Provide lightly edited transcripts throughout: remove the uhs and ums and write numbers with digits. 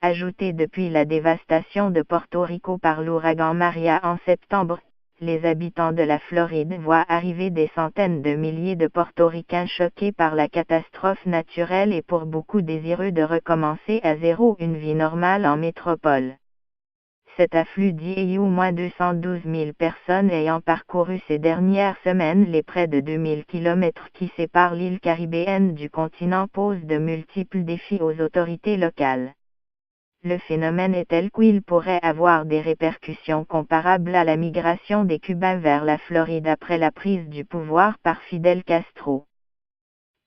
Ajoutée depuis la dévastation de Porto Rico par l'ouragan Maria en septembre, les habitants de la Floride voient arriver des centaines de milliers de Portoricains choqués par la catastrophe naturelle et pour beaucoup désireux de recommencer à zéro une vie normale en métropole. Cet afflux dit moins 212 000 personnes ayant parcouru ces dernières semaines les près de 2000 km qui séparent l'île caribéenne du continent pose de multiples défis aux autorités locales. Le phénomène est tel qu'il pourrait avoir des répercussions comparables à la migration des Cubains vers la Floride après la prise du pouvoir par Fidel Castro.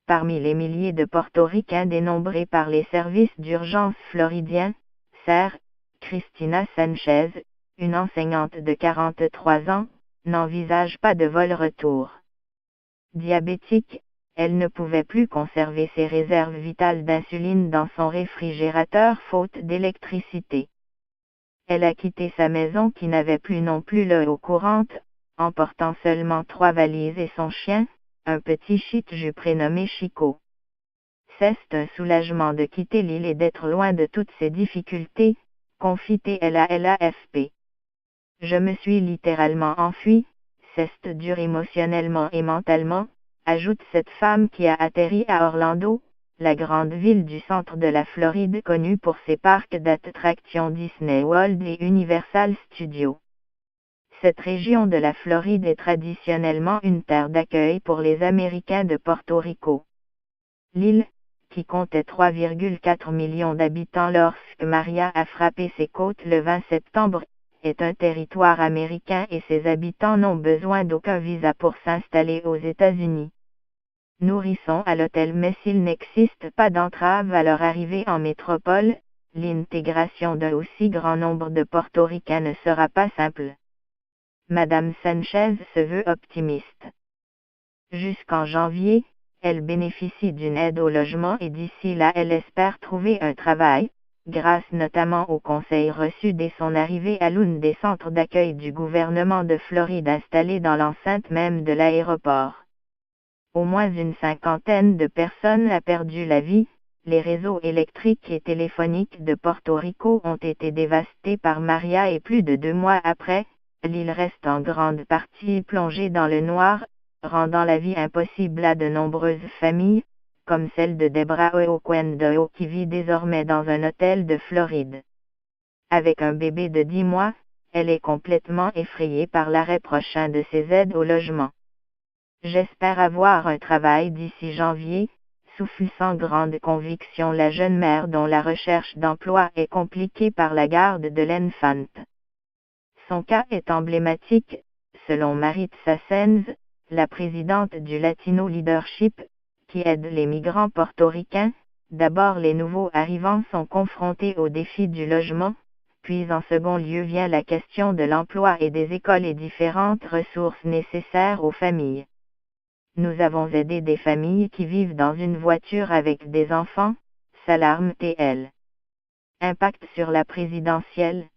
Parmi les milliers de Portoricains dénombrés par les services d'urgence floridiens, Sir Cristina Sanchez, une enseignante de 43 ans, n'envisage pas de vol retour. Diabétique, elle ne pouvait plus conserver ses réserves vitales d'insuline dans son réfrigérateur faute d'électricité. Elle a quitté sa maison qui n'avait plus non plus l'eau courante, emportant seulement 3 valises et son chien, un petit shih tzu prénommé Chico. C'est un soulagement de quitter l'île et d'être loin de toutes ces difficultés, confie-t-elle à l'AFP. Je me suis littéralement enfui, c'est dur émotionnellement et mentalement, ajoute cette femme qui a atterri à Orlando, la grande ville du centre de la Floride connue pour ses parcs d'attractions Disney World et Universal Studios. Cette région de la Floride est traditionnellement une terre d'accueil pour les Américains de Porto Rico. L'île, qui comptait 3,4 millions d'habitants lorsque Maria a frappé ses côtes le 20 septembre, est un territoire américain et ses habitants n'ont besoin d'aucun visa pour s'installer aux États-Unis. Nourrissons à l'hôtel mais s'il n'existe pas d'entrave à leur arrivée en métropole, l'intégration d'un aussi grand nombre de Portoricains ne sera pas simple. Madame Sanchez se veut optimiste. Jusqu'en janvier, elle bénéficie d'une aide au logement et d'ici là elle espère trouver un travail, grâce notamment aux conseils reçus dès son arrivée à l'un des centres d'accueil du gouvernement de Floride installés dans l'enceinte même de l'aéroport. Au moins une cinquantaine de personnes a perdu la vie, les réseaux électriques et téléphoniques de Porto Rico ont été dévastés par Maria et plus de 2 mois après, l'île reste en grande partie plongée dans le noir, rendant la vie impossible à de nombreuses familles, comme celle de Debra Oquendo qui vit désormais dans un hôtel de Floride. Avec un bébé de 10 mois, elle est complètement effrayée par l'arrêt prochain de ses aides au logement. J'espère avoir un travail d'ici janvier, souffle sans grande conviction la jeune mère dont la recherche d'emploi est compliquée par la garde de l'enfant. Son cas est emblématique, selon Maritza Sanz, la présidente du Latino Leadership, qui aide les migrants portoricains. D'abord les nouveaux arrivants sont confrontés au défi du logement, puis en second lieu vient la question de l'emploi et des écoles et différentes ressources nécessaires aux familles. Nous avons aidé des familles qui vivent dans une voiture avec des enfants, s'alarme TL. Impact sur la présidentielle.